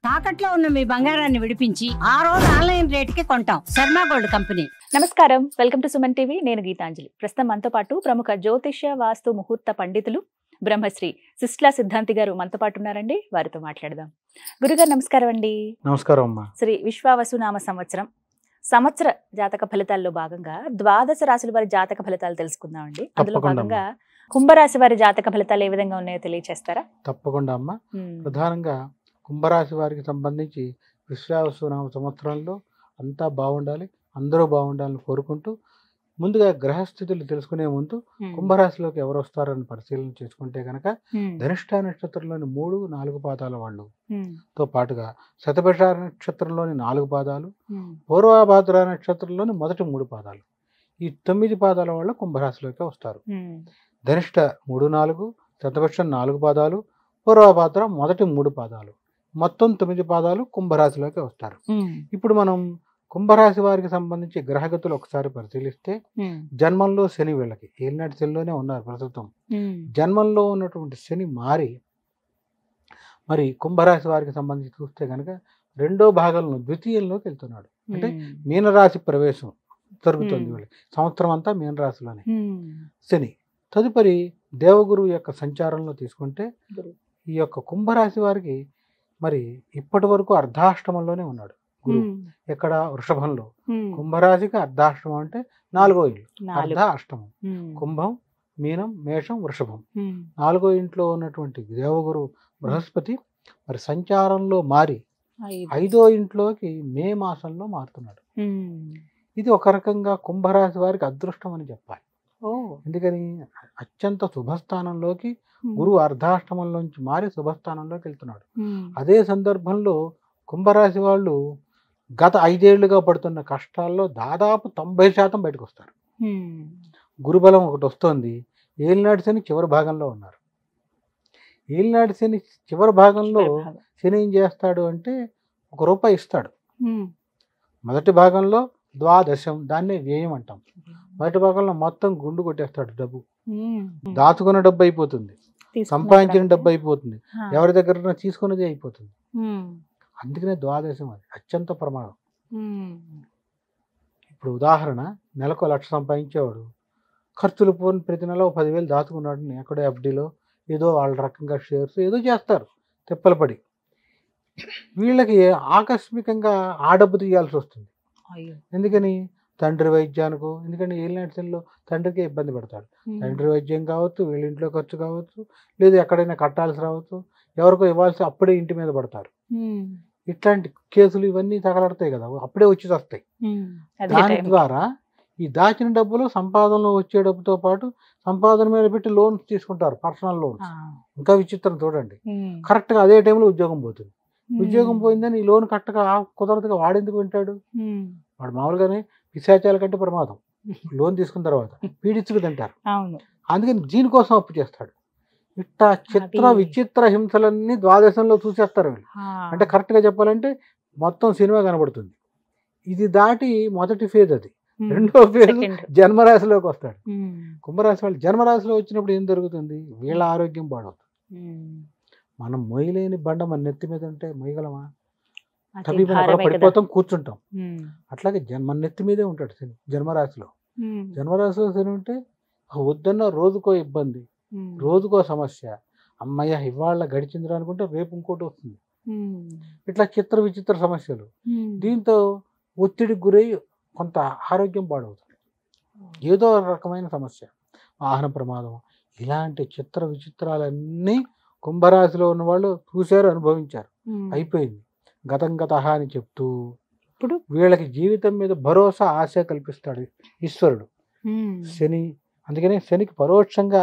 తాకట్లో ఉన్న మీ బంగారాన్ని విడిపించి ఆ రోజు ఆన్లైన్ రేటుకి కొంటాం. Sharma gold company. నమస్కారం, వెల్కమ్ టు సుమన్ టీవీ. నేను గీతాంజలి. ప్రస్తుతం మనతో పాటు ప్రముఖ జ్యోతిష్య వాస్తు ముహూర్త పండితులు బ్రహ్మశ్రీ సిస్లా సిద్ధాంతి గారు మనతో పాటు ఉన్నారండి. వారితో మాట్లాడదాం. గురుగారు నమస్కారం అండి. నమస్కారం అమ్మా. శ్రీ విశ్వావసునామ సంవత్సర జాతక ఫలితాల్లో భాగంగా ద్వాదశ రాశుల వారి జాతక ఫలితాలు తెలుసుకుందామండి. అందులో భాగంగా కుంభరాశి వారి జాతక ఫలితాలు ఏ విధంగా ఉన్నాయో తెలియచేస్తారా? తప్పకుండా అమ్మా. ప్రధానంగా కుంభరాశి వారికి సంబంధించి విశ్వావసునామ సంవత్సరంలో అంతా బాగుండాలి, అందరూ బాగుండాలని కోరుకుంటూ ముందుగా గ్రహస్థితులు తెలుసుకునే ముందు కుంభరాశిలోకి ఎవరు వస్తారని పరిశీలన చేసుకుంటే కనుక ధనిష్ఠ నక్షత్రంలోని 3, 4 పాదాల వాళ్ళు తో పాటుగా శతభిష నక్షత్రంలోని 4 పాదాలు, పూర్వభాద్ర నక్షత్రంలోని మొదటి 3 పాదాలు, ఈ 9 పాదాల వాళ్ళు కుంభరాశిలోకి వస్తారు. ధనిష్ఠ 3, 4, శతభిష 4 పాదాలు, పూర్వభాద్ర మొదటి 3 పాదాలు, మొత్తం 9 పాదాలు కుంభరాశిలోకి వస్తారు. ఇప్పుడు మనం కుంభరాశి వారికి సంబంధించి గ్రహగతులు ఒకసారి పరిశీలిస్తే జన్మంలో శని వీళ్ళకి ఏలినాటి శనిలోనే ఉన్నారు ప్రస్తుతం. జన్మంలో ఉన్నటువంటి శని మారి మరి కుంభరాశి వారికి సంబంధించి చూస్తే కనుక రెండో భాగంలో ద్వితీయంలోకి వెళ్తున్నాడు. అంటే మీనరాశి ప్రవేశం జరుగుతుంది వీళ్ళకి. సంవత్సరం అంతా మీనరాశిలోనే శని. తదుపరి దేవగురువు యొక్క సంచారంలో తీసుకుంటే ఈ యొక్క కుంభరాశి వారికి మరి ఇప్పటి వరకు అర్ధాష్టమంలోనే ఉన్నాడు గురువు. ఎక్కడ? వృషభంలో. కుంభరాశికి అర్ధాష్టమం అంటే 4వ ఇల్లు, అర్ధ అష్టమం. కుంభం, మీనం, మేషం, వృషభం. 4వ ఇంట్లో ఉన్నటువంటి దేవగురు బృహస్పతి మరి సంచారంలో మారి 5వ ఇంట్లోకి మే మాసంలో మారుతున్నాడు. ఇది ఒక రకంగా కుంభరాశి వారికి అదృష్టం అని చెప్పాలి. ఎందుకని? అత్యంత శుభస్థానంలోకి గురువు అర్ధాష్టమంలోంచి మారి శుభస్థానంలోకి వెళ్తున్నాడు. అదే సందర్భంలో కుంభరాశి వాళ్ళు గత 5 ఏళ్లుగా పడుతున్న కష్టాల్లో దాదాపు 90% బయటకు వస్తారు. గురుబలం ఒకటి వస్తుంది. ఏలినాటి శని చివరి భాగంలో ఉన్నారు. ఏలినాటి శని చివరి భాగంలో శని ఏం చేస్తాడు అంటే ₹1 ఇస్తాడు. మొదటి భాగంలో ద్వాదశం, దాన్నే వ్యయం అంటాం. మొదటి భాగంలో మొత్తం గుండు కొట్టేస్తాడు. డబ్బు దాచుకున్న డబ్బు అయిపోతుంది, సంపాదించిన డబ్బు అయిపోతుంది, ఎవరి దగ్గర తీసుకున్నది అయిపోతుంది. అందుకనే ద్వాదశం అది అత్యంత ప్రమాదం. ఇప్పుడు ఉదాహరణ, నెలకు 1,00,000 సంపాదించేవాడు ఖర్చులు పోని ప్రతి నెల 10,000 దాచుకున్నాడు. ఎక్కడో ఎఫ్డీలో ఏదో వాళ్ళ రకంగా షేర్స్ ఏదో చేస్తారు తిప్పలు పడి. వీళ్ళకి ఆకస్మికంగా ఆ డబ్బు తీయాల్సి వస్తుంది. ఎందుకని? తండ్రి వైద్యానికో, ఎందుకంటే ఏలినాటి శనిలో తండ్రికి ఇబ్బంది పడతాడు. తండ్రి వైద్యం కావచ్చు, వీళ్ళ ఇంట్లో ఖర్చు కావచ్చు, లేదు ఎక్కడైనా కట్టాల్సి రావచ్చు, ఎవరికో ఇవ్వాల్సి అప్పుడే ఇంటి మీద పడతారు. ఇట్లాంటి కేసులు ఇవన్నీ తగలడతాయి కదా, అప్పుడే వచ్చి వస్తాయి. దాని ద్వారా ఈ దాచిన డబ్బులు సంపాదనలో వచ్చే డబ్బుతో పాటు సంపాదన మీద పెట్టి లోన్స్ తీసుకుంటారు, పర్సనల్ లోన్స్. ఇంకా విచిత్రం చూడండి, కరెక్ట్గా అదే టైంలో ఉద్యోగం పోతుంది. ఉద్యోగం పోయిందని ఈ లోన్ కరెక్ట్గా కుదరదుగా వాడెందుకు వింటాడు? వాడు మామూలుగానే పిశాచాల కంటే ప్రమాదం లోన్ తీసుకున్న తర్వాత, పీడించుకు తింటారు. అందుకని దీనికోసం అప్పు చేస్తాడు. ఇట్లా చిత్ర విచిత్ర హింసలన్నీ ద్వాదశంలో చూసేస్తారు వీళ్ళు. అంటే కరెక్ట్గా చెప్పాలంటే మొత్తం సినిమా కనబడుతుంది. ఇది దాటి మొదటి ఫేజ్ అది. రెండో ఫేజ్ జన్మరాశిలోకి వస్తాడు. కుంభరాశి వాళ్ళు జన్మరాశిలో వచ్చినప్పుడు ఏం జరుగుతుంది? వీళ్ళ ఆరోగ్యం పాడవుతుంది. మనం మొయ్యలేని బండ మన నెత్తి మీద ఉంటే మొయ్యగలమా? పడిపోతాం, కూర్చుంటాం. అట్లాగే మన నెత్తి మీదే ఉంటాడు శని జన్మరాశిలో. జన్మరాశిలో శని ఉంటే వద్దన్న రోజుకో ఇబ్బంది, రోజుకో సమస్య. అమ్మయ్య ఇవాళ గడిచిందిరా అనుకుంటే రేపు ఇంకోటి వస్తుంది. ఇట్లా చిత్ర విచిత్ర సమస్యలు. దీంతో ఒత్తిడికి గురై కొంత ఆరోగ్యం పాడవుతుంది. ఏదో రకమైన సమస్య, వాహన ప్రమాదం, ఇలాంటి చిత్ర విచిత్రాలన్నీ కుంభరాశిలో ఉన్న వాళ్ళు చూశారు, అనుభవించారు. అయిపోయింది. గతం గత అని చెప్తూ ఇప్పుడు వీళ్ళకి జీవితం మీద భరోసా, ఆశ కల్పిస్తాడు ఈశ్వరుడు శని. అందుకనే శనికి పరోక్షంగా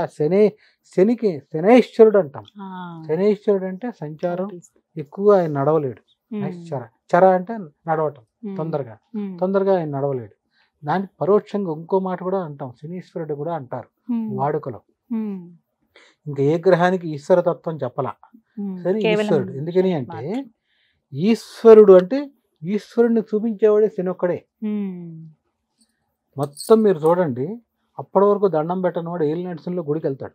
శనికి శనైశ్వరుడు అంటాం. శనైశ్వరుడు అంటే సంచారం ఎక్కువ, ఆయన నడవలేడు. చర అంటే నడవటం, తొందరగా ఆయన నడవలేడు. దానికి పరోక్షంగా ఇంకో మాట కూడా అంటాం, శనీశ్వరుడు కూడా అంటారు వాడుకలో. ఇంకా ఏ గ్రహానికి ఈశ్వర తత్వం చెప్పలా, శని ఈశ్వరుడు. ఎందుకని అంటే ఈశ్వరుడు అంటే ఈశ్వరుడిని చూపించేవాడే శని ఒక్కడే. మొత్తం మీరు చూడండి, అప్పటి వరకు దండం పెట్టని వాడు ఏలినాటి శనిలో గుడికి వెళ్తాడు.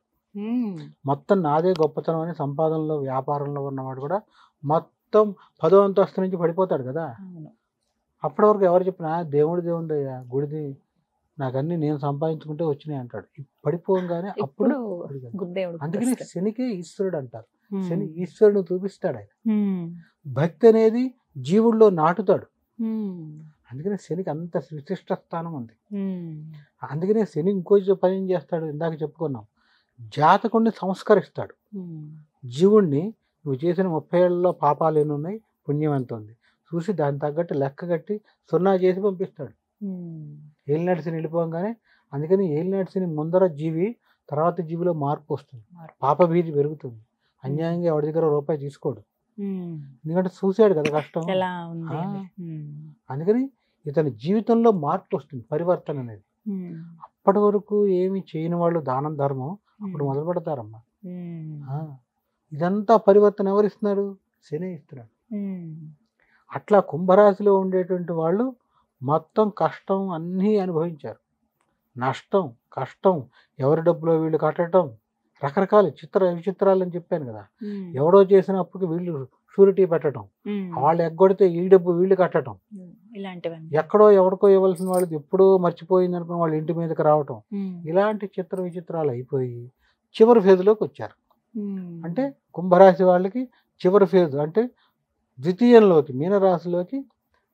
మొత్తం నాదే గొప్పతనం అని సంపాదనలో వ్యాపారంలో ఉన్నవాడు కూడా మొత్తం మొత్తం 10వ అంతస్తు నుంచి పడిపోతాడు కదా. అవును. అప్పటి వరకు ఎవరు చెప్పినా దేవుడిదయ్యా గుడిది, నాకు అన్ని నేను సంపాదించుకుంటే వచ్చినాయి అంటాడు. పడిపోగానే అప్పుడు ఇప్పుడు గురుదేవుడు అందుకని గుర్తొస్తాడు. శనికే ఈశ్వరుడు అంటారు. ఉమ్. శని ఈశ్వరుడు చూపిస్తాడు ఆయన. ఉమ్. భక్తి అనేది జీవుల్లో నాటుతాడు. ఉమ్. అందుకనే శనికి అంత విశిష్ట స్థానం ఉంది. ఉమ్. అందుకనే శని ఇంకో పని ఏం చేస్తాడు, ఇందాక చెప్పుకున్నాం, జాతకుడిని సంస్కరిస్తాడు. ఉమ్. జీవుణ్ణి నువ్వు చేసిన 30 ఏళ్లలో పాపాలు ఎన్ని ఉన్నాయి, పుణ్యం ఎంత ఉంది చూసి దాన్ని తగ్గట్టు లెక్క కట్టి 0 చేసి పంపిస్తాడు. ఉమ్. ఏలినాటి శని వెళ్ళిపోగానే, అందుకని ఏలినాటి శని ముందర జీవి, తర్వాత జీవిలో మార్పు వస్తుంది, పాపభీతి పెరుగుతుంది. అన్యాయంగా ఎవరి దగ్గర రూపాయి తీసుకోడు, ఉమ్. ఎందుకంటే చూశాడు కదా కష్టం. ఎలా ఉంది ఆ. అని. ఉమ్. అందుకని ఇతని జీవితంలో మార్పు వస్తుంది, పరివర్తన అనేది. ఉమ్. అప్పటి వరకు ఏమి చేయని వాళ్ళు దానం ధర్మం అప్పుడు ఉమ్. మొదలు పెడతారమ్మా. ఉమ్. ఇదంతా పరివర్తన ఎవరు ఇస్తున్నాడు, శని ఇస్తున్నాడు. ఉమ్. అట్లా కుంభరాశిలో ఉండేటువంటి వాళ్ళు మొత్తం కష్టం అన్నీ అనుభవించారు. నష్టం, కష్టం, ఎవరి డబ్బులో వీళ్ళు కట్టడం, రకరకాల విచిత్రాలని చెప్పాను కదా. ఉమ్. ఎవడో చేసిన అప్పుకి వీళ్ళు షూరిటీ పెట్టడం, ఉమ్. వాళ్ళు ఎగ్గొడితే ఈ డబ్బు వీళ్ళు కట్టడం, ఇలాంటివన్నీ. ఎక్కడో ఎవరికో ఇవ్వాల్సిన వాళ్ళది ఎప్పుడో మర్చిపోయింది అనుకుని వాళ్ళ ఇంటి మీదకి రావటం, ఉమ్. ఇలాంటి విచిత్రాలు అయిపోయి చివరి ఫేజ్లోకి వచ్చారు. ఉమ్. అంటే కుంభరాశి వాళ్ళకి చివరి ఫేజ్ అంటే ద్వితీయంలోకి, మీనరాశిలోకి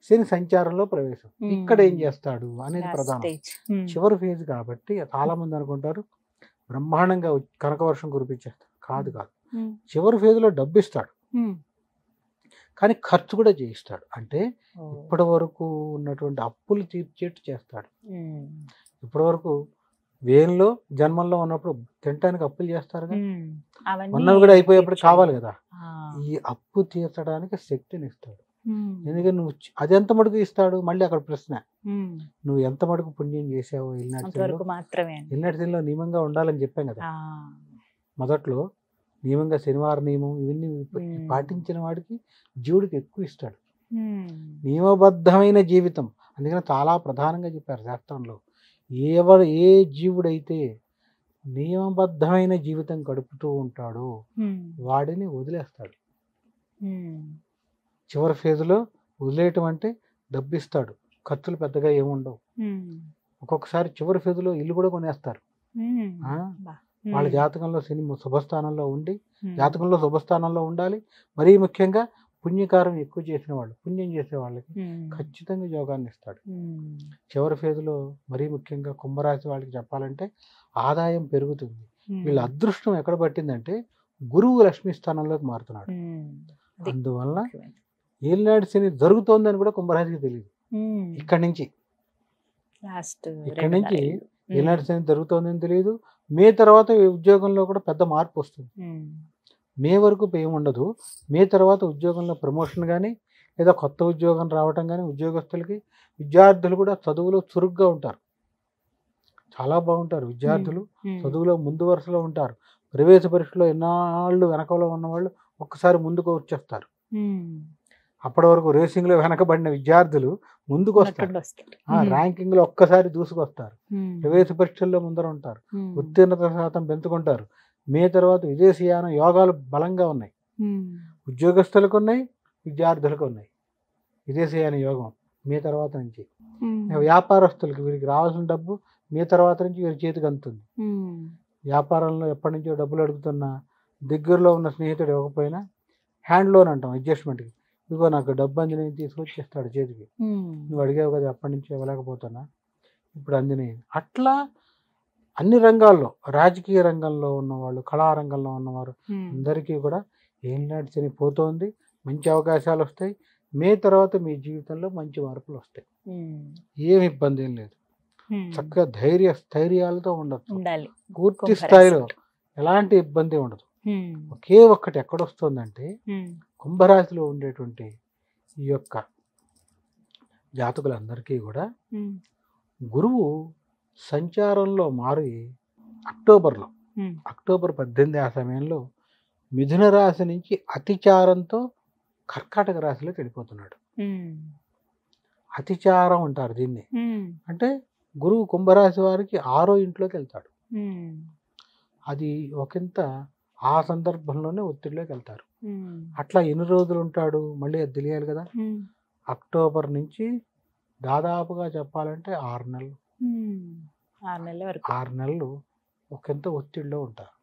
శని సంచారంలో ప్రవేశం. ఇక్కడ ఏం చేస్తాడు అనేది Last ప్రధానం. stage. ఉమ్. చివరి ఫేజ్ కాబట్టి చాలా మంది అనుకుంటారు బ్రహ్మాండంగా కనకవర్షం కురిపించేస్తాడు. కాదు. ఉమ్. చివరి ఫేజ్లో డబ్బు ఇస్తాడు, ఉమ్. కానీ ఖర్చు కూడా చేయిస్తాడు. అంటే ఓ. ఇప్పటి వరకు ఉన్నటువంటి అప్పులు తీర్చేట్టు చేస్తాడు. ఉమ్. ఇప్పటి వరకు వేన్లో జన్మంలో ఉన్నప్పుడు తినటానికి అప్పులు చేస్తారుగా, ఉమ్. అవన్నీ ఉన్నవి కూడా అయిపోయేప్పుడు తీర్చాలి. కావాలి కదా. ఆ. ఈ అప్పు తీర్చడానికి శక్తిని ఇస్తాడు. ఉమ్. ఎందుకంటే నువ్వు అది ఎంత మటుకు ఇస్తాడు, మళ్ళీ అక్కడ ప్రశ్న, ఉమ్. నువ్వు ఎంత మటుకు పుణ్యం చేసావో. అంతవరకు మాత్రమే అండి. ఇల్నాటిలో నియమంగా ఉండాలని చెప్పాం కదా ఆ. మొదట్లో. నియమంగా శనివారం నియమం ఇవన్నీ పాటించిన వాడికి జీవుడికి ఎక్కువ ఇస్తాడు. ఉమ్. నియమబద్ధమైన జీవితం అందుకని చాలా ప్రధానంగా చెప్పారు శాస్త్రంలో. ఏ జీవుడైతే నియమబద్ధమైన జీవితం గడుపుతూ ఉంటాడో ఉమ్. వాడిని వదిలేస్తాడు. ఉమ్. చివరి ఫేజ్లో వదిలేయటం అంటే డబ్బిస్తాడు, ఖర్చులు పెద్దగా ఏముండవు. ఉమ్. ఒక్కొక్కసారి చివరి ఫేజ్లో ఇల్లు కూడా కొనేస్తారు. ఉమ్. ఆ? బా. వాళ్ళ ఉమ్. జాతకంలో శని శుభస్థానంలో ఉండి, ఉమ్. జాతకంలో శుభస్థానంలో ఉండాలి. మరీ ముఖ్యంగా పుణ్యకారం ఎక్కువ చేసిన వాళ్ళు, పుణ్యం చేసే వాళ్ళకి ఉమ్. ఖచ్చితంగా యోగాన్ని ఇస్తాడు. ఉమ్. చివరి ఫేజ్లో మరీ ముఖ్యంగా కుంభరాశి వాళ్ళకి చెప్పాలంటే ఆదాయం పెరుగుతుంది. ఉమ్. వీళ్ళ అదృష్టం ఎక్కడ పట్టిందంటే గురువు లక్ష్మీ స్థానంలోకి మారుతున్నాడు. ఉమ్. అది అందువల్ల ముఖ్యమైనది. ఏలినాటి శని జరుగుతోందని కూడా కుంభరాశికి తెలియదు. ఉమ్. ఇక్కడి నుంచి లాస్ట్ ఇక్కడి నుంచి 2.5 ఏళ్ళు. ఏలినాటి శని జరుగుతోందని తెలియదు. మే తర్వాత ఉద్యోగంలో కూడా పెద్ద మార్పు వస్తుంది. ఉమ్. మే వరకు ఏమి ఉండదు. మే తర్వాత ఉద్యోగంలో ప్రమోషన్ కానీ లేదా కొత్త ఉద్యోగం రావటం కానీ, ఉద్యోగస్తులకి, విద్యార్థులు కూడా చదువులో చురుగ్గా ఉంటారు, చాలా బాగుంటారు విద్యార్థులు. ఉమ్. చదువులో ముందు వరుసలో ఉంటారు. ప్రవేశ పరీక్షలో ఎన్నాళ్ళు వెనకలో ఉన్నవాళ్ళు ఒక్కసారి ముందుకు వచ్చేస్తారు. ఉమ్. అప్పటి వరకు రేసింగ్లో వెనకబడిన విద్యార్థులు ముందుకు వస్తారు. ఉన్నట్టుండి వస్తారు. ర్యాంకింగ్లో ఒక్కసారి దూసుకొస్తారు. ఉమ్. ప్రవేశ పరీక్షల్లో ముందర ఉంటారు. ఉమ్. ఉత్తీర్ణత శాతం పెంచుకుంటారు. మే తర్వాత విదేశీయాన యోగాలు బలంగా ఉన్నాయి. ఉమ్. ఉద్యోగస్తులకు ఉన్నాయి, విద్యార్థులకు ఉన్నాయి విదేశీయాన యోగం మే తర్వాత నుంచి. ఉమ్. వ్యాపారస్తులకి వీరికి రావాల్సిన డబ్బు మే తర్వాత నుంచి వీరి చేతికి అందుతుంది. ఉమ్. వ్యాపారంలో ఎప్పటి నుంచో డబ్బులు అడుగుతున్నా, దగ్గరలో ఉన్న స్నేహితుడు ఇవ్వకపోయినా హ్యాండ్ లోన్ అంటాం అడ్జస్ట్మెంట్కి, ఇదిగో నాకు డబ్బు అందిన తీసుకొచ్చేస్తాడు చేతికి. ఉమ్. నువ్వు అడిగావు కదా ఎప్పటి నుంచి ఇవ్వలేకపోతున్నా, ఇప్పుడు అందినాయి. అట్లా అన్ని రంగాల్లో, రాజకీయ రంగంలో ఉన్నవాళ్ళు, కళారంగంలో ఉన్నవారు ఉమ్. అందరికీ కూడా ఏలినాటి శని పోతోంది. మంచి అవకాశాలు వస్తాయి. మే తర్వాత మీ జీవితంలో మంచి మార్పులు వస్తాయి. ఉమ్. ఏమి ఇబ్బంది ఏం లేదు. ఉమ్. చక్కగా స్థైర్యాలతో ఉండొచ్చు. ఉండాలి. పూర్తి కుంభరాశి స్థాయిలో వాళ్ళు. ఎలాంటి ఇబ్బంది ఉండదు. ఉమ్. ఒకే ఒక్కటి ఎక్కడొస్తుందంటే ఉమ్. కుంభరాశిలో ఉండేటువంటి ఈ యొక్క జాతకులందరికీ కూడా ఉమ్. గురువు సంచారంలో మారి అక్టోబర్లో, ఉమ్. అక్టోబర్ 18 ఆ సమయంలో మిథున రాశి నుంచి అతిచారంతో కర్కాటక రాశిలోకి వెళ్ళిపోతున్నాడు. ఉమ్. అతిచారం అంటారు దీన్ని. ఉమ్. అంటే గురువు కుంభరాశి వారికి 6వ ఇంట్లోకి వెళ్తాడు. ఉమ్. అది ఒకంత ఆ సందర్భంలోనే ఒత్తిడిలోకి వెళ్తారు. అట్లా ఎన్ని రోజులు ఉంటాడు మళ్ళీ అది తెలియాలి కదా. అక్టోబర్ నుంచి దాదాపుగా చెప్పాలంటే 6 నెలలు 6 నెలల వరకు 6 నెలలు ఒకంత ఒత్తిడిలో ఉంటారు.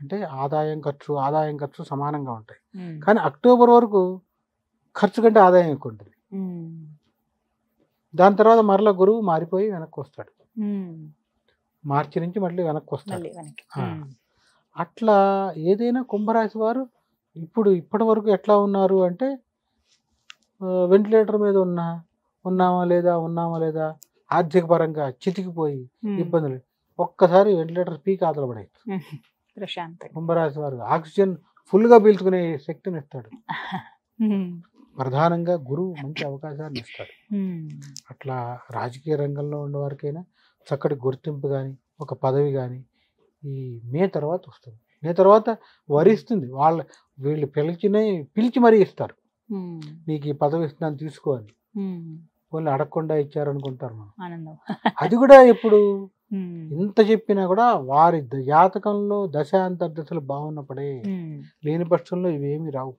అంటే ఆదాయం ఖర్చు సమానంగా ఉంటాయి. కానీ అక్టోబర్ వరకు ఖర్చు కంటే ఆదాయం ఎక్కువ ఉంటుంది. దాని తర్వాత మరలా గురువు మారిపోయి వెనక్కి వస్తాడు. మార్చి నుంచి మళ్ళీ వెనక్కి వస్తాడు. అట్లా ఏదైనా కుంభరాశి వారు ఇప్పటి వరకు ఎట్లా ఉన్నారు అంటే వెంటిలేటర్ మీద ఉన్నామా లేదా ఆర్థిక పరంగా చితికిపోయి ఇబ్బందులు. ఒక్కసారి వెంటిలేటర్ పీక్ ఆతల పడేయచ్చు. కుంభరాశి వారు ఆక్సిజన్ ఫుల్గా పీల్చుకునే శక్తిని ఇస్తాడు. ప్రధానంగా గురువు మంచి అవకాశాన్ని ఇస్తాడు. అట్లా రాజకీయ రంగంలో ఉన్నవారికైనా చక్కటి గుర్తింపు కానీ ఒక పదవి కానీ ఈ మే తర్వాత వస్తుంది. మే తర్వాత వరిస్తుంది. వీళ్ళు పిలిచి మరీ ఇస్తారు. నీకు ఈ పదవి ఇస్తున్నాను తీసుకో అని. వాళ్ళు అడగకుండా ఇచ్చారు అనుకుంటారు మనం. అది కూడా ఎప్పుడు ఇంత చెప్పినా కూడా వారి జాతకంలో దశాంతర్దశలు బాగున్నప్పుడే, లేని పక్షంలో ఇవేమి రావు.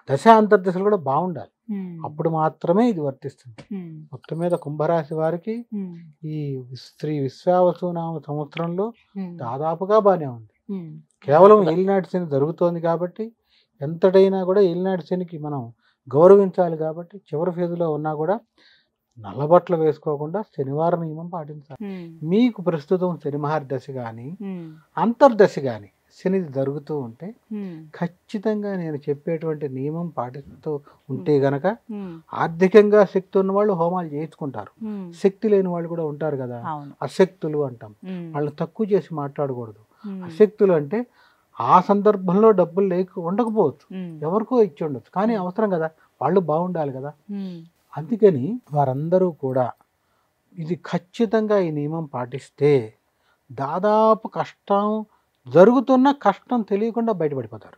దశాంతర్దశలు కూడా బాగుండాలి, అప్పుడు మాత్రమే ఇది వర్తిస్తుంది. మొత్తం మీద కుంభరాశి వారికి ఈ శ్రీ విశ్వావసునామ సంవత్సరంలో దాదాపుగా బాగానే ఉంది. కేవలం ఏలినాటి శని జరుగుతోంది కాబట్టి ఎంతటైనా కూడా ఏలినాటి శనికి మనం గౌరవించాలి. కాబట్టి చివరి ఫేజ్లో ఉన్నా కూడా నల్లబట్టలు వేసుకోకుండా శనివార నియమం పాటించాలి. మీకు ప్రస్తుతం శని మహర్దశ కానీ అంతర్దశ కానీ శని జరుగుతూ ఉంటే ఖచ్చితంగా నేను చెప్పేటువంటి నియమం పాటిస్తూ ఉంటే గనక ఆర్థికంగా శక్తి ఉన్న వాళ్ళు హోమాలు చేయించుకుంటారు. శక్తి లేని వాళ్ళు కూడా ఉంటారు కదా, అశక్తులు అంటాం. వాళ్ళని తక్కువ చేసి మాట్లాడకూడదు. అశక్తులు అంటే ఆ సందర్భంలో డబ్బులు ఉండకపోవచ్చు, ఎవరికో ఇచ్చి ఉండొచ్చు, కానీ అవసరం కదా, వాళ్ళు బాగుండాలి కదా. అందుకని వారందరూ కూడా ఇది ఖచ్చితంగా ఈ నియమం పాటిస్తే దాదాపు జరుగుతున్న కష్టం తెలియకుండా బయటపడిపోతారు.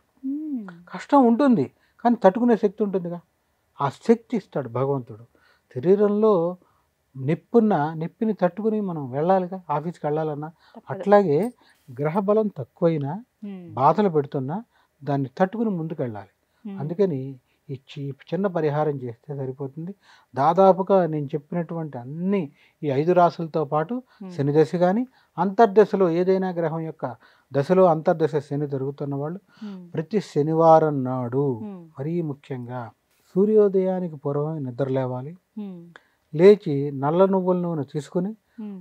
కష్టం ఉంటుంది కానీ తట్టుకునే శక్తి ఉంటుందిగా, ఆ శక్తి ఇస్తాడు భగవంతుడు. శరీరంలో నొప్పిని తట్టుకుని మనం వెళ్ళాలిగా, ఆఫీస్కి వెళ్ళాలన్నా. అట్లాగే గ్రహబలం తక్కువైనా బాధలు పెడుతున్నా దాన్ని తట్టుకుని ముందుకు వెళ్ళాలి. అందుకని ఈ చిన్న పరిహారం చేస్తే సరిపోతుంది. దాదాపుగా నేను చెప్పినటువంటి అన్ని ఈ 5 రాశులతో పాటు శని దశ కానీ అంతర్దశలో ఏదైనా గ్రహం యొక్క దశలో అంతర్దశ శని జరుగుతున్న వాళ్ళు ప్రతి శనివారం నాడు మరీ ముఖ్యంగా సూర్యోదయానికి పూర్వమే నిద్ర లేవాలి. లేచి నల్ల నువ్వుల నూనె తీసుకుని,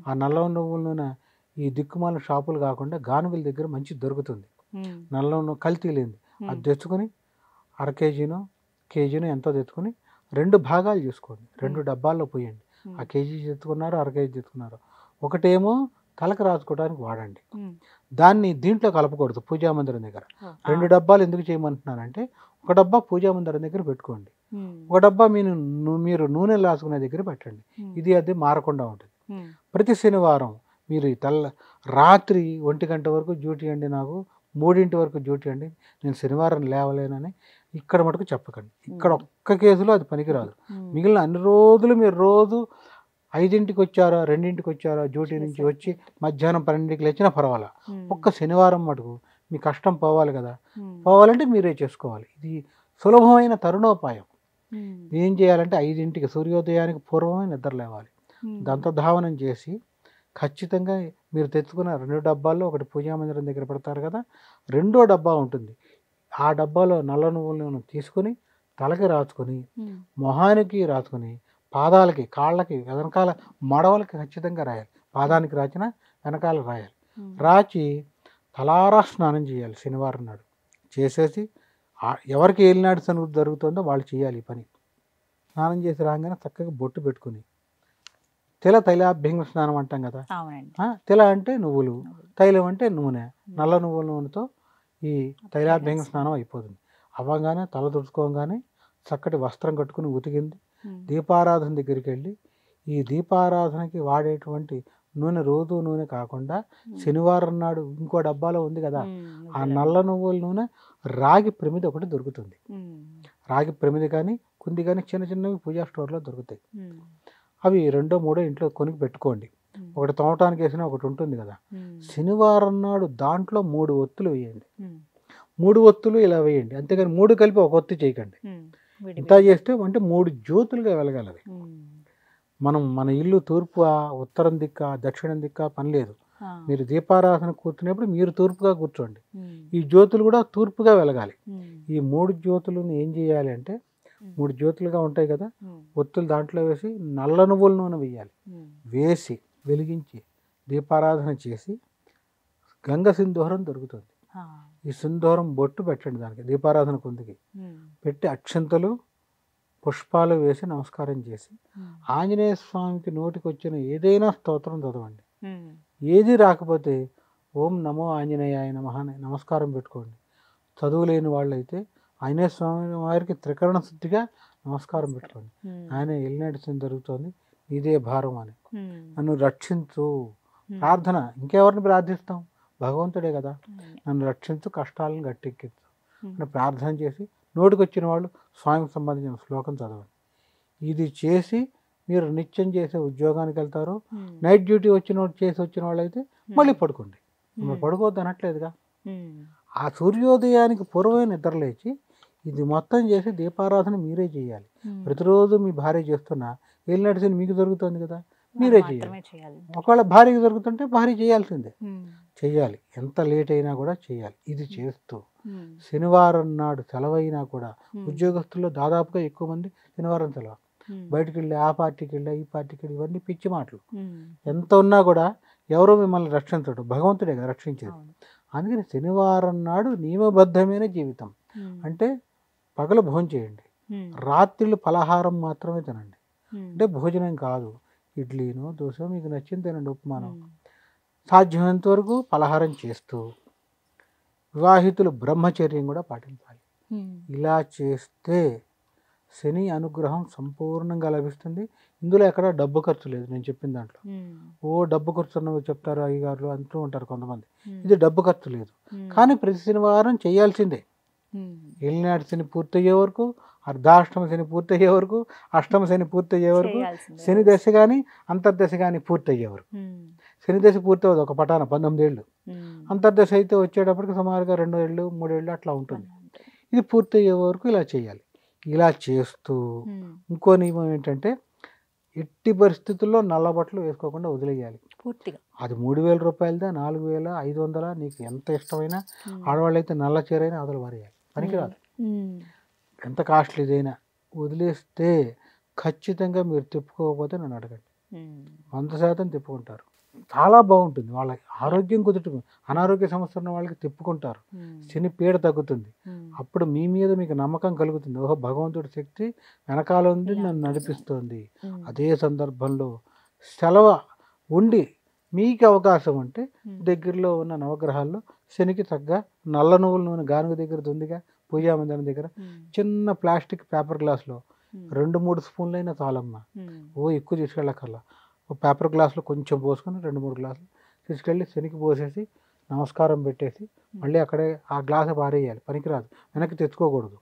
ఆ నల్ల నువ్వుల నూనె ఈ దిక్కుమాల షాపులు కాకుండా గానుగుల దగ్గర మంచి దొరుకుతుంది, నల్ల నూనె కల్తీ లేనిది. అది తెచ్చుకొని కేజీనో ఎంతో తెచ్చుకొని 2 భాగాలు చేసుకోండి, 2 డబ్బాల్లో పోయండి. ఆ కేజీ తెచ్చుకున్నారు, కేజీ తెచ్చుకున్నారు. ఒకటేమో తలకు రాసుకోవడానికి వాడండి, దాన్ని దీంట్లో కలపకూడదు. పూజామందిరం దగ్గర 2 డబ్బాలు ఎందుకు చేయమంటున్నానంటే, ఒక డబ్బా పూజామందిరం దగ్గర పెట్టుకోండి, ఒక డబ్బా మీరు నూనె రాసుకునే దగ్గర పెట్టండి. ఇది అది మారకుండా ఉంటుంది. ప్రతి శనివారం మీరు రాత్రి 1 గంట వరకు డ్యూటీ అండి, నాకు 3 వరకు డ్యూటీ అండి, నేను శనివారం లేవలేనని ఇక్కడ మటుకు చెప్పకండి. ఇక్కడ ఒక్క కేసులో అది పనికిరాదు. మిగిలిన అన్ని రోజులు మీరు రోజు 5ంటికి వచ్చారో 2ంటికి వచ్చారో డ్యూటీ నుంచి వచ్చి మధ్యాహ్నం 12ంటికి లేచినా పర్వాలా, ఒక్క శనివారం మటుకు మీ కష్టం పోవాలి కదా. పోవాలంటే మీరే చేసుకోవాలి. ఇది సులభమైన తరుణోపాయం. ఏం చేయాలంటే 5ంటికి సూర్యోదయానికి పూర్వమే నిద్ర లేవాలి. దంతధావనం చేసి ఖచ్చితంగా మీరు తెచ్చుకున్న 2 డబ్బాల్లో ఒకటి పూజామందిరం దగ్గర పెడతారు కదా, 2వ డబ్బా ఉంటుంది. ఆ డబ్బాలో నల్ల నువ్వులను తీసుకుని తలకి రాసుకొని, మొహానికి రాసుకొని, పాదాలకి, కాళ్ళకి, వెనకాల మడవలకి ఖచ్చితంగా రాయాలి. పాదానికి రాచిన వెనకాల రాయాలి. రాచి తలారా స్నానం చేయాలి శనివారం నాడు. చేసేసి ఎవరికి ఏలినాడు శని జరుగుతుందో వాళ్ళు చేయాలి ఈ పని. స్నానం చేసి రాగానే చక్కగా బొట్టు పెట్టుకుని, తైలాభ్యంగ స్నానం అంటాం కదా. తిల అంటే నువ్వులు, తైలం అంటే నూనె, నల్ల నువ్వుల నూనెతో ఈ తైలాభ్యంగ స్నానం అయిపోతుంది. అవ్వగానే తల తుడుచుకోగానే చక్కటి వస్త్రం కట్టుకుని ఉతికింది దీపారాధన దగ్గరికి వెళ్ళి, ఈ దీపారాధనకి వాడేటువంటి నూనె రోజు నూనె కాకుండా శనివారం నాడు ఇంకో డబ్బాలో ఉంది కదా, ఆ నల్ల నువ్వుల నూనె రాగి ప్రమిది ఒకటి దొరుకుతుంది. రాగి ప్రమిది కానీ కుంది కానీ చిన్న చిన్నవి పూజా స్టోర్లో దొరుకుతాయి. అవి 2, 3 ఇంట్లో కొనికి పెట్టుకోండి. ఒకటి తోమటానికి వేసినా ఒకటి ఉంటుంది కదా. శనివారం నాడు దాంట్లో 3 ఒత్తులు వేయండి. 3 ఒత్తులు ఇలా వేయండి, అంతేగాని 3 కలిపి ఒక ఒత్తి చేయకండి. ఇంత చేస్తే అంటే 3 జ్యోతులుగా వెలగాలి అవి. మన ఇల్లు తూర్పు ఉత్తరం దిక్క దక్షిణం దిక్క పని లేదు. మీరు దీపారాధన కూర్చున్నప్పుడు మీరు తూర్పుగా కూర్చోండి, ఈ జ్యోతులు కూడా తూర్పుగా వెలగాలి. ఈ 3 జ్యోతులను ఏం చేయాలి అంటే 3 జ్యోతులుగా ఉంటాయి కదా, ఒత్తులు దాంట్లో వేసి నల్ల నువ్వుల నూనె వేయాలి. వేసి వెలిగించి దీపారాధన చేసి గంగ సింధూరం దొరుకుతుంది. ఈ సింధూరం బొట్టు పెట్టండి, దానికి దీపారాధన కుందికి పెట్టి అక్షంతలు పుష్పాలు వేసి నమస్కారం చేసి ఆంజనేయ స్వామికి నోటికి వచ్చిన ఏదైనా స్తోత్రం చదవండి. ఏది రాకపోతే ఓం నమో ఆంజనేయాయ నమః అని నమస్కారం పెట్టుకోండి. చదువులేని వాళ్ళైతే ఆంజనేయ స్వామి వారికి త్రికరణ శుద్ధిగా నమస్కారం పెట్టుకోండి. ఆయన ఎల్లినడిసిన జరుగుతోంది, ఇదే భారం అని, నన్ను రక్షించు. ప్రార్థన ఇంకెవరిని ప్రార్థిస్తాం, భగవంతుడే కదా, నన్ను రక్షించు, కష్టాలను గట్టెక్కించు అని ప్రార్థన చేసి నోటికి వచ్చిన వాళ్ళు స్వామికి సంబంధించిన శ్లోకం చదవండి. ఇది చేసి మీరు నిత్యం చేసే ఉద్యోగానికి వెళ్తారు. నైట్ డ్యూటీ వచ్చిన వాళ్ళు అయితే మళ్ళీ పడుకోండి. పడుకోవద్దు అనట్లేదుగా. ఆ సూర్యోదయానికి పూర్వమే నిద్రలేచి ఇది మొత్తం చేసి దీపారాధన మీరే చేయాలి. ప్రతిరోజు మీ భార్య చేస్తున్నా ఏళ్ళు నడిచింది మీకు జరుగుతుంది కదా, మీరే చేయాలి. ఒకవేళ భార్యకి జరుగుతుంటే భార్య చేయాల్సిందే, చెయ్యాలి. ఎంత లేట్ అయినా కూడా చేయాలి. ఇది చేస్తూ శనివారం నాడు సెలవైనా కూడా ఉద్యోగస్తుల్లో దాదాపుగా ఎక్కువ మంది శనివారం సెలవు, బయటికి వెళ్ళి ఆ పార్టీకి వెళ్ళి ఈ పార్టీకి వెళ్ళి ఇవన్నీ పిచ్చి మాటలు. ఎంత ఉన్నా కూడా ఎవరో మిమ్మల్ని రక్షించడు, భగవంతుడే కదా రక్షించేది. అందుకని శనివారం నాడు నియమబద్ధమైన జీవితం అంటే పగలు భోజనం చేయండి, రాత్రిళ్ళు పలహారం మాత్రమే తినండి. అంటే భోజనం కాదు, ఇడ్లీనో దోశ మీకు నచ్చింది తినండి, ఉప్మానం. సాధ్యమైనంత వరకు పలహారం చేస్తూ వివాహితులు బ్రహ్మచర్యం కూడా పాటించాలి. ఇలా చేస్తే శని అనుగ్రహం సంపూర్ణంగా లభిస్తుంది. ఇందులో ఎక్కడ డబ్బు ఖర్చు లేదు. నేను చెప్పిన దాంట్లో డబ్బు ఖర్చు అన్నవి చెప్తారు అయ్యగారులు అంటూ ఉంటారు కొంతమంది. ఇది డబ్బు ఖర్చు లేదు, కానీ ప్రతి శనివారం చేయాల్సిందే. ఏలినాటి శని పూర్తయ్యే వరకు, అర్ధాష్టమ శని పూర్తయ్యే వరకు, అష్టమ శని పూర్తయ్యే వరకు, శని దశ కానీ అంతర్దశ కానీ పూర్తయ్యే వరకు. శని దశ పూర్తవుతుంది ఒక పటాన 19 ఏళ్ళు, అంతర్దశ అయితే వచ్చేటప్పటికి సుమారుగా 2 ఏళ్ళు 3 ఏళ్ళు అట్లా ఉంటుంది. ఇది పూర్తయ్యే వరకు ఇలా చేయాలి. ఇలా చేస్తూ ఇంకో నియమం ఏంటంటే ఎట్టి పరిస్థితుల్లో నల్ల బట్టలు వేసుకోకుండా వదిలేయాలి పూర్తిగా. అది 3,000 రూపాయలదా 4,500 నీకు ఎంత ఇష్టమైనా, ఆడవాళ్ళు అయితే నల్ల చీర అయినా అదలు పారేయాలి, పనికిరాదు. ఎంత కాస్ట్లీదైనా వదిలేస్తే ఖచ్చితంగా మీరు తిప్పుకోకపోతే నన్ను అడగండి, 100% తిప్పుకుంటారు. చాలా బాగుంటుంది, వాళ్ళకి ఆరోగ్యం కుదుట, అనారోగ్య సమస్య ఉన్న వాళ్ళకి తిప్పుకుంటారు, శని పీడ తగ్గుతుంది. అప్పుడు మీ మీద మీకు నమ్మకం కలుగుతుంది, ఓహో భగవంతుడి శక్తి వెనకాల ఉంది నన్ను నడిపిస్తుంది. అదే సందర్భంలో సెలవు ఉండి మీకు అవకాశం ఉంటే దగ్గరలో ఉన్న నవగ్రహాల్లో శనికి తగ్గ నల్ల నువ్వుల నూనె గానుగ దగ్గర ఉందిగా, పూజా మందిరం దగ్గర చిన్న ప్లాస్టిక్ పేపర్ గ్లాస్లో 2-3 స్పూన్లైనా చాలమ్మా, ఎక్కువ తీసుకెళ్ళక్కర్లా. పేపర్ గ్లాసులో కొంచెం పోసుకొని 2-3 గ్లాసులు తీసుకెళ్ళి శనికి పోసేసి నమస్కారం పెట్టేసి మళ్ళీ అక్కడే ఆ గ్లాసు పారేయాలి, పనికిరాదు, వెనక్కి తెచ్చుకోకూడదు.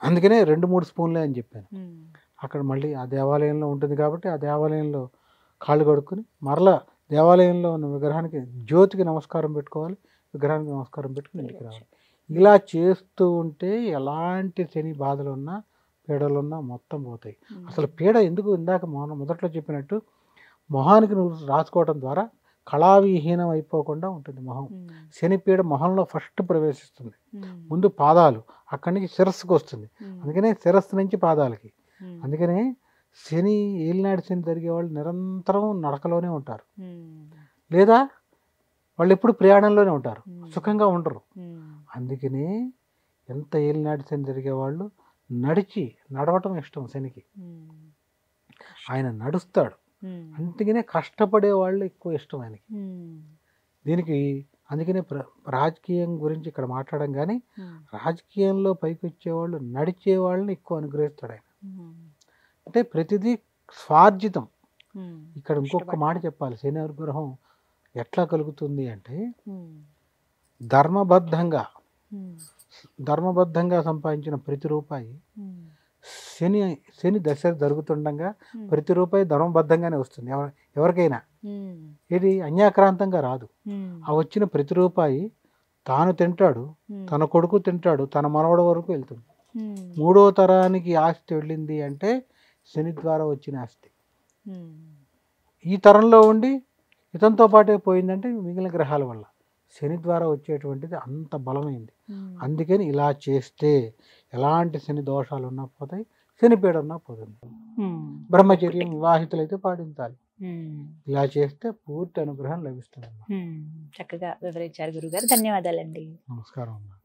అందుకనే 2-3 స్పూన్లే అని చెప్పాను. అక్కడ మళ్ళీ ఆ దేవాలయంలో ఉంటుంది కాబట్టి ఆ దేవాలయంలో కాళ్ళు కడుక్కొని మరలా దేవాలయంలో ఉన్న విగ్రహానికి జ్యోతికి నమస్కారం పెట్టుకోవాలి, విగ్రహానికి నమస్కారం పెట్టుకుని ఇంటికి రావాలి. ఇలా చేస్తూ ఉంటే ఎలాంటి శని బాధలున్నా పీడలున్నా మొత్తం పోతాయి. అసలు పీడ ఎందుకు, ఇందాక మొదట్లో చెప్పినట్టు మొహానికి నువ్వు రాసుకోవడం ద్వారా కళావిహీనం అయిపోకుండా ఉంటుంది మొహం. శని పీడ మొహంలో ఫస్ట్ ప్రవేశిస్తుంది, ముందు పాదాలు, అక్కడి నుంచి శిరస్సుకు వస్తుంది, అందుకనే శిరస్సు నుంచి పాదాలకి. అందుకనే శని ఏలినాటి శని జరిగే వాళ్ళు నిరంతరం నడకలోనే ఉంటారు, లేదా వాళ్ళు ఎప్పుడు ప్రయాణంలోనే ఉంటారు, సుఖంగా ఉండరు. అందుకనే ఎంత ఏలినాటి శని జరిగే వాళ్ళు నడవటం ఇష్టం శనికి, ఆయన నడుస్తాడు. అందుకనే కష్టపడే వాళ్ళు ఎక్కువ ఇష్టం ఆయనకి. దీనికి అందుకనే రాజకీయం గురించి ఇక్కడ మాట్లాడడం కానీ, రాజకీయంలో పైకి వచ్చేవాళ్ళు నడిచే వాళ్ళని ఎక్కువ అనుగ్రహిస్తాడు ఆయన. అంటే ప్రతిదీ స్వార్జితం. ఇక్కడ ఇంకొక మాట చెప్పాలి, శని అనుగ్రహం ఎట్లా కలుగుతుంది అంటే ధర్మబద్ధంగా సంపాదించిన ప్రతి రూపాయి శని దశ జరుగుతుండగా ప్రతి రూపాయి ధర్మబద్ధంగానే వస్తుంది ఎవరికైనా. ఇది అన్యాక్రాంతంగా రాదు. ఆ వచ్చిన ప్రతి రూపాయి తాను తింటాడు, ఉమ్, తన కొడుకు తింటాడు, తన మనవడి వరకు వెళ్తుంది. ఉమ్, 3వ తరానికి ఆస్తి వెళ్ళింది అంటే శని ద్వారా వచ్చిన ఆస్తి. ఉమ్, ఈ తరంలో ఉండి ఇతనితో పాటే పోయిందంటే మిగిలిన గ్రహాల వల్ల. శని ద్వారా వచ్చేటువంటిది అంత బలమైంది. ఉమ్, అందుకని ఇలా చేస్తే ఎలాంటి శని దోషాలు ఉన్నా పోతాయి, శని పీడ ఉన్నా పోతుంది. ఉమ్, బ్రహ్మచర్యం వివాహితులైతే పాటించాలి. ఉమ్, ఇలా చేస్తే పూర్తి అనుగ్రహం లభిస్తుంది. ఉమ్. చక్కగా వివరించారు గురుగారు, ధన్యవాదాలండి. నమస్కారం అమ్మా.